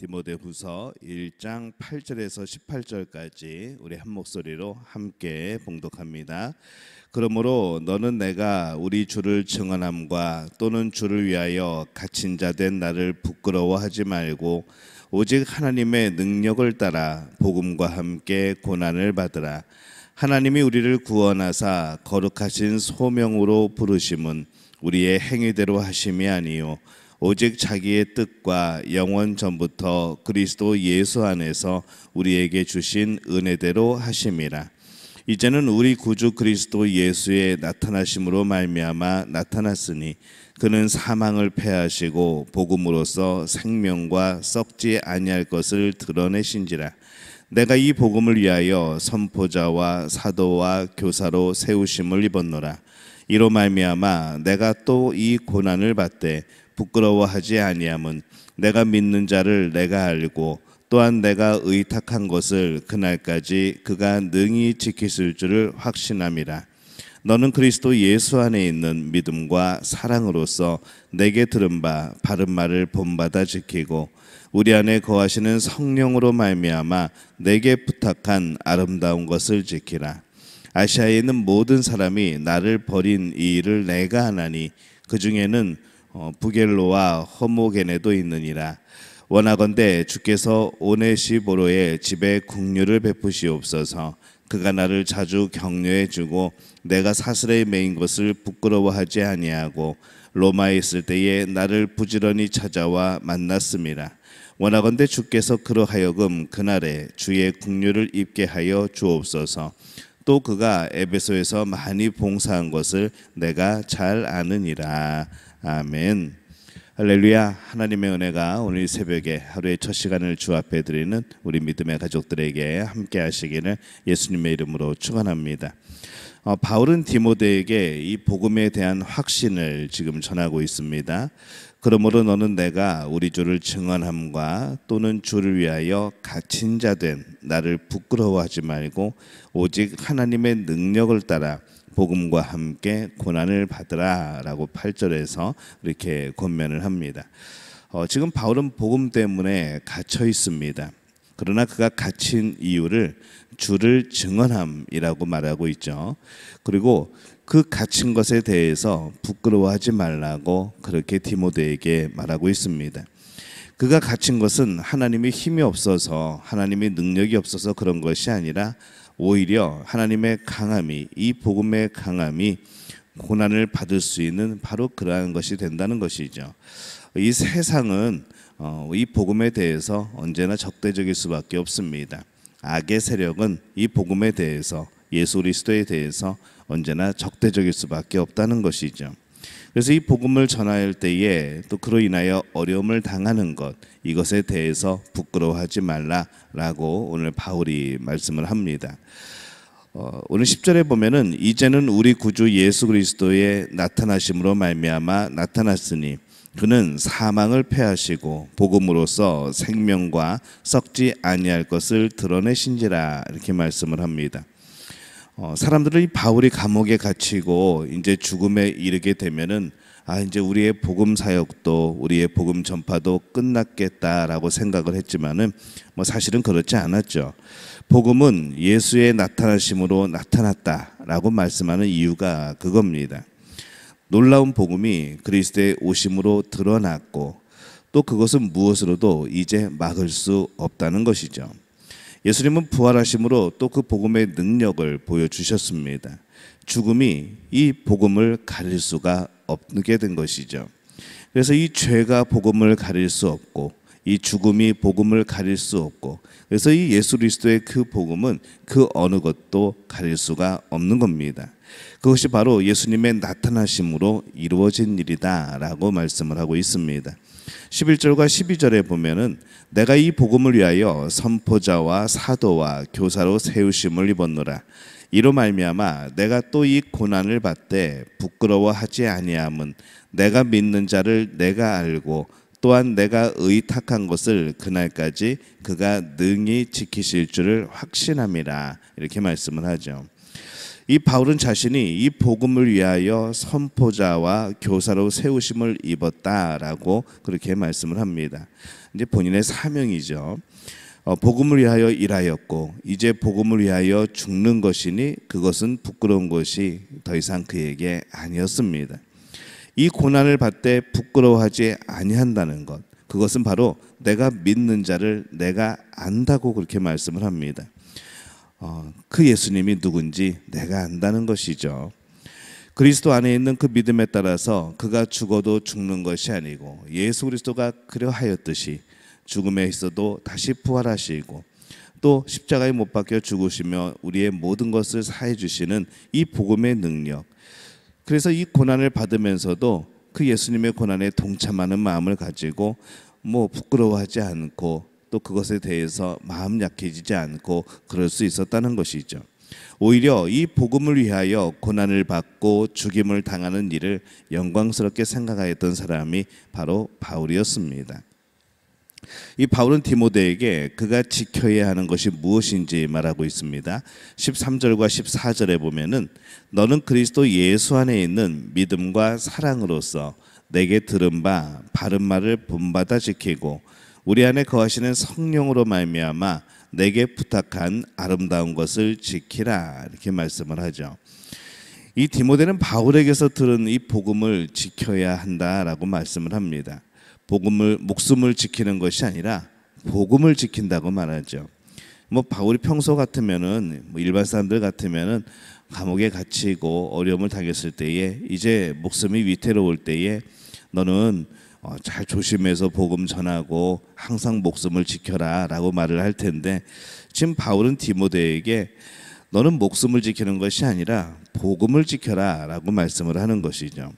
디모데후서 1장 8절에서 18절까지 우리 한 목소리로 함께 봉독합니다. 그러므로 너는 내가 우리 주를 증언함과 또는 주를 위하여 갇힌 자 된 나를 부끄러워하지 말고 오직 하나님의 능력을 따라 복음과 함께 고난을 받으라. 하나님이 우리를 구원하사 거룩하신 소명으로 부르심은 우리의 행위대로 하심이 아니요 오직 자기의 뜻과 영원 전부터 그리스도 예수 안에서 우리에게 주신 은혜대로 하심이라. 이제는 우리 구주 그리스도 예수의 나타나심으로 말미암아 나타났으니 그는 사망을 패하시고 복음으로써 생명과 썩지 아니할 것을 드러내신지라. 내가 이 복음을 위하여 선포자와 사도와 교사로 세우심을 입었노라. 이로 말미암아 내가 또 이 고난을 받되 부끄러워하지 아니함은 내가 믿는 자를 내가 알고 또한 내가 의탁한 것을 그날까지 그가 능히 지키실 줄을 확신함이라. 너는 그리스도 예수 안에 있는 믿음과 사랑으로서 내게 들은 바 바른 말을 본받아 지키고 우리 안에 거하시는 성령으로 말미암아 내게 부탁한 아름다운 것을 지키라. 아시아에 있는 모든 사람이 나를 버린 이 일을 내가 하나니 그 중에는 부겔로와 허모게네도 있느니라. 원하건대 주께서 오네시보로의 집에 국류를 베푸시옵소서. 그가 나를 자주 격려해 주고 내가 사슬에 매인 것을 부끄러워하지 아니하고 로마에 있을 때에 나를 부지런히 찾아와 만났음이라. 원하건대 주께서 그로 하여금 그날에 주의 국류를 입게 하여 주옵소서. 또 그가 에베소에서 많이 봉사한 것을 내가 잘 아느니라. 아멘. 할렐루야. 하나님의 은혜가 오늘 새벽에 하루의 첫 시간을 주 앞에 드리는 우리 믿음의 가족들에게 함께 하시기를 예수님의 이름으로 축원합니다. 바울은 디모데에게 이 복음에 대한 확신을 지금 전하고 있습니다. 그러므로 너는 내가 우리 주를 증언함과 또는 주를 위하여 갇힌 자 된 나를 부끄러워하지 말고 오직 하나님의 능력을 따라 복음과 함께 고난을 받으라 라고 8절에서 이렇게 권면을 합니다. 지금 바울은 복음 때문에 갇혀 있습니다. 그러나 그가 갇힌 이유를 주를 증언함이라고 말하고 있죠. 그리고 그 갇힌 것에 대해서 부끄러워하지 말라고 그렇게 디모데에게 말하고 있습니다. 그가 갇힌 것은 하나님의 힘이 없어서 하나님의 능력이 없어서 그런 것이 아니라 오히려 하나님의 강함이 이 복음의 강함이 고난을 받을 수 있는 바로 그러한 것이 된다는 것이죠. 이 세상은 이 복음에 대해서 언제나 적대적일 수밖에 없습니다. 악의 세력은 이 복음에 대해서 예수 그리스도에 대해서 언제나 적대적일 수밖에 없다는 것이죠. 그래서 이 복음을 전할 때에 또 그로 인하여 어려움을 당하는 것 이것에 대해서 부끄러워하지 말라라고 오늘 바울이 말씀을 합니다. 오늘 10절에 보면은 이제는 우리 구주 예수 그리스도의 나타나심으로 말미암아 나타났으니 그는 사망을 패하시고 복음으로써 생명과 썩지 아니할 것을 드러내신지라 이렇게 말씀을 합니다. 사람들은 이 바울이 감옥에 갇히고 이제 죽음에 이르게 되면은 이제 우리의 복음 사역도 우리의 복음 전파도 끝났겠다라고 생각을 했지만은 사실은 그렇지 않았죠. 복음은 예수의 나타나심으로 나타났다라고 말씀하는 이유가 그겁니다. 놀라운 복음이 그리스도의 오심으로 드러났고 또 그것은 무엇으로도 이제 막을 수 없다는 것이죠. 예수님은 부활하심으로 또 그 복음의 능력을 보여주셨습니다. 죽음이 이 복음을 가릴 수가 없게 된 것이죠. 그래서 이 죄가 복음을 가릴 수 없고 이 죽음이 복음을 가릴 수 없고 그래서 이 예수 그리스도의 그 복음은 그 어느 것도 가릴 수가 없는 겁니다. 그것이 바로 예수님의 나타나심으로 이루어진 일이다 라고 말씀을 하고 있습니다. 11절과 12절에 보면은 내가 이 복음을 위하여 선포자와 사도와 교사로 세우심을 입었노라. 이로 말미암아 내가 또 이 고난을 받되 부끄러워하지 아니함은 내가 믿는 자를 내가 알고 또한 내가 의탁한 것을 그날까지 그가 능히 지키실 줄을 확신함이라 이렇게 말씀을 하죠. 이 바울은 자신이 이 복음을 위하여 선포자와 교사로 세우심을 입었다라고 그렇게 말씀을 합니다. 이제 본인의 사명이죠. 복음을 위하여 일하였고 이제 복음을 위하여 죽는 것이니 그것은 부끄러운 것이 더 이상 그에게 아니었습니다. 이 고난을 받되 부끄러워하지 아니한다는 것, 그것은 바로 내가 믿는 자를 내가 안다고 그렇게 말씀을 합니다. 그 예수님이 누군지 내가 안다는 것이죠. 그리스도 안에 있는 그 믿음에 따라서 그가 죽어도 죽는 것이 아니고 예수 그리스도가 그러하였듯이 죽음에 있어도 다시 부활하시고 또 십자가에 못 박혀 죽으시며 우리의 모든 것을 사해 주시는 이 복음의 능력, 그래서 이 고난을 받으면서도 그 예수님의 고난에 동참하는 마음을 가지고 부끄러워하지 않고 또 그것에 대해서 마음 약해지지 않고 그럴 수 있었다는 것이죠. 오히려 이 복음을 위하여 고난을 받고 죽임을 당하는 일을 영광스럽게 생각하였던 사람이 바로 바울이었습니다. 이 바울은 디모데에게 그가 지켜야 하는 것이 무엇인지 말하고 있습니다. 13절과 14절에 보면은 너는 그리스도 예수 안에 있는 믿음과 사랑으로서 내게 들은 바 바른 말을 본받아 지키고 우리 안에 거하시는 성령으로 말미암아 내게 부탁한 아름다운 것을 지키라, 이렇게 말씀을 하죠. 이 디모데는 바울에게서 들은 이 복음을 지켜야 한다라고 말씀을 합니다. 목숨을 지키는 것이 아니라 복음을 지킨다고 말하죠. 바울이 평소 같으면은 일반 사람들 같으면은 감옥에 갇히고 어려움을 당했을 때에 이제 목숨이 위태로울 때에 너는 잘 조심해서 복음 전하고 항상 목숨을 지켜라라고 말을 할 텐데, 지금 바울은 디모데에게 너는 목숨을 지키는 것이 아니라 복음을 지켜라라고 말씀을 하는 것이죠.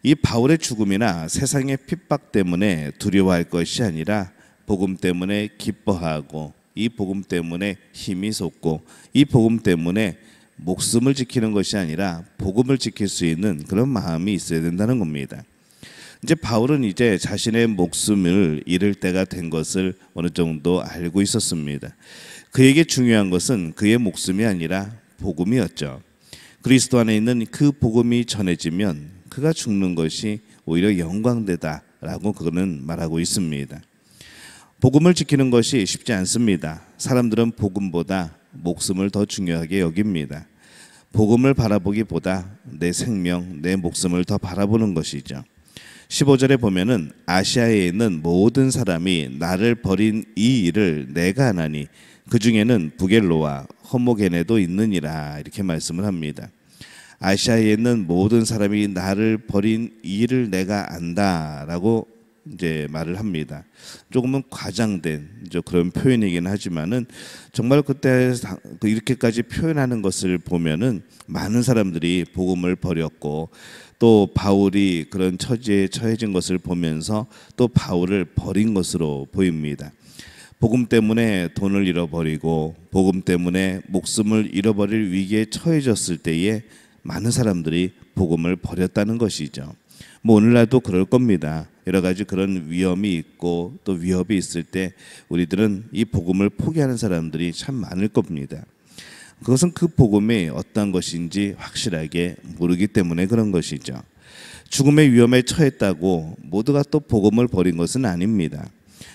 이 바울의 죽음이나 세상의 핍박 때문에 두려워할 것이 아니라 복음 때문에 기뻐하고 이 복음 때문에 힘이 솟고 이 복음 때문에 목숨을 지키는 것이 아니라 복음을 지킬 수 있는 그런 마음이 있어야 된다는 겁니다. 이제 바울은 이제 자신의 목숨을 잃을 때가 된 것을 어느 정도 알고 있었습니다. 그에게 중요한 것은 그의 목숨이 아니라 복음이었죠. 그리스도 안에 있는 그 복음이 전해지면 그가 죽는 것이 오히려 영광되다라고 그는 말하고 있습니다. 복음을 지키는 것이 쉽지 않습니다. 사람들은 복음보다 목숨을 더 중요하게 여깁니다. 복음을 바라보기보다 내 생명, 내 목숨을 더 바라보는 것이죠. 15절에 보면은 아시아에 있는 모든 사람이 나를 버린 이 일을 내가 하나니 그 중에는 부겔로와 허모게네도 있느니라, 이렇게 말씀을 합니다. 아시아에 있는 모든 사람이 나를 버린 이 일을 내가 안다라고 이제 말을 합니다. 조금은 과장된 그런 표현이긴 하지만은 정말 그때 이렇게까지 표현하는 것을 보면은 많은 사람들이 복음을 버렸고 또 바울이 그런 처지에 처해진 것을 보면서 또 바울을 버린 것으로 보입니다. 복음 때문에 돈을 잃어버리고 복음 때문에 목숨을 잃어버릴 위기에 처해졌을 때에 많은 사람들이 복음을 버렸다는 것이죠. 오늘날도 그럴 겁니다. 여러 가지 그런 위험이 있고 또 위협이 있을 때 우리들은 이 복음을 포기하는 사람들이 참 많을 겁니다. 그것은 그 복음이 어떤 것인지 확실하게 모르기 때문에 그런 것이죠. 죽음의 위험에 처했다고 모두가 또 복음을 버린 것은 아닙니다.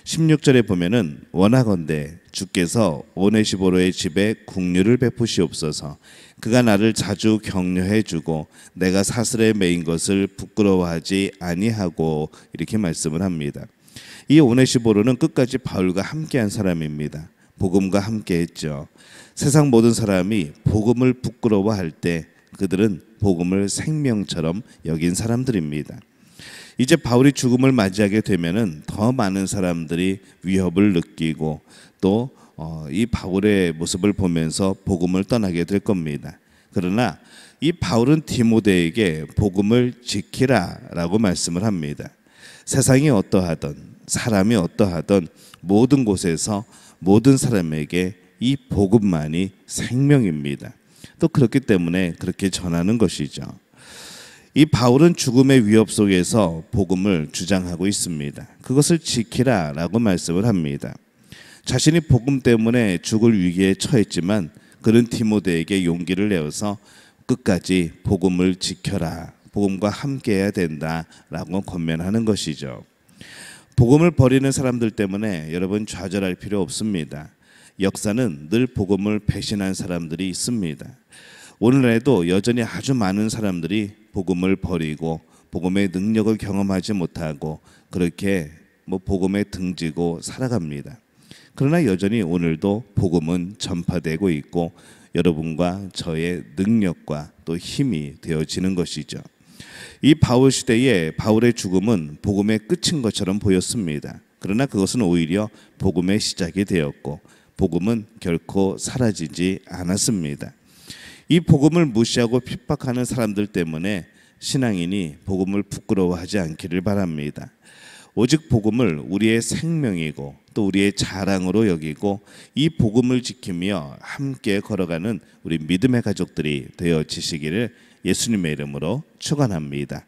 16절에 보면은 원하건대 주께서 오네시보로의 집에 국류를 베푸시옵소서. 그가 나를 자주 격려해 주고 내가 사슬에 매인 것을 부끄러워하지 아니하고, 이렇게 말씀을 합니다. 이 오네시보로는 끝까지 바울과 함께한 사람입니다. 복음과 함께했죠. 세상 모든 사람이 복음을 부끄러워할 때 그들은 복음을 생명처럼 여긴 사람들입니다. 이제 바울이 죽음을 맞이하게 되면은 더 많은 사람들이 위협을 느끼고 또 이 바울의 모습을 보면서 복음을 떠나게 될 겁니다. 그러나 이 바울은 디모데에게 복음을 지키라라고 말씀을 합니다. 세상이 어떠하든 사람이 어떠하든 모든 곳에서 모든 사람에게 이 복음만이 생명입니다. 또 그렇기 때문에 그렇게 전하는 것이죠. 이 바울은 죽음의 위협 속에서 복음을 주장하고 있습니다. 그것을 지키라라고 말씀을 합니다. 자신이 복음 때문에 죽을 위기에 처했지만 그는 디모데에게 용기를 내어서 끝까지 복음을 지켜라, 복음과 함께해야 된다라고 권면하는 것이죠. 복음을 버리는 사람들 때문에 여러분 좌절할 필요 없습니다. 역사는 늘 복음을 배신한 사람들이 있습니다. 오늘날에도 여전히 아주 많은 사람들이 복음을 버리고 복음의 능력을 경험하지 못하고 그렇게 복음에 등지고 살아갑니다. 그러나 여전히 오늘도 복음은 전파되고 있고 여러분과 저의 능력과 또 힘이 되어지는 것이죠. 이 바울 시대에 바울의 죽음은 복음의 끝인 것처럼 보였습니다. 그러나 그것은 오히려 복음의 시작이 되었고 복음은 결코 사라지지 않았습니다. 이 복음을 무시하고 핍박하는 사람들 때문에 신앙인이 복음을 부끄러워하지 않기를 바랍니다. 오직 복음을 우리의 생명이고 또 우리의 자랑으로 여기고 이 복음을 지키며 함께 걸어가는 우리 믿음의 가족들이 되어지시기를 예수님의 이름으로 축원합니다.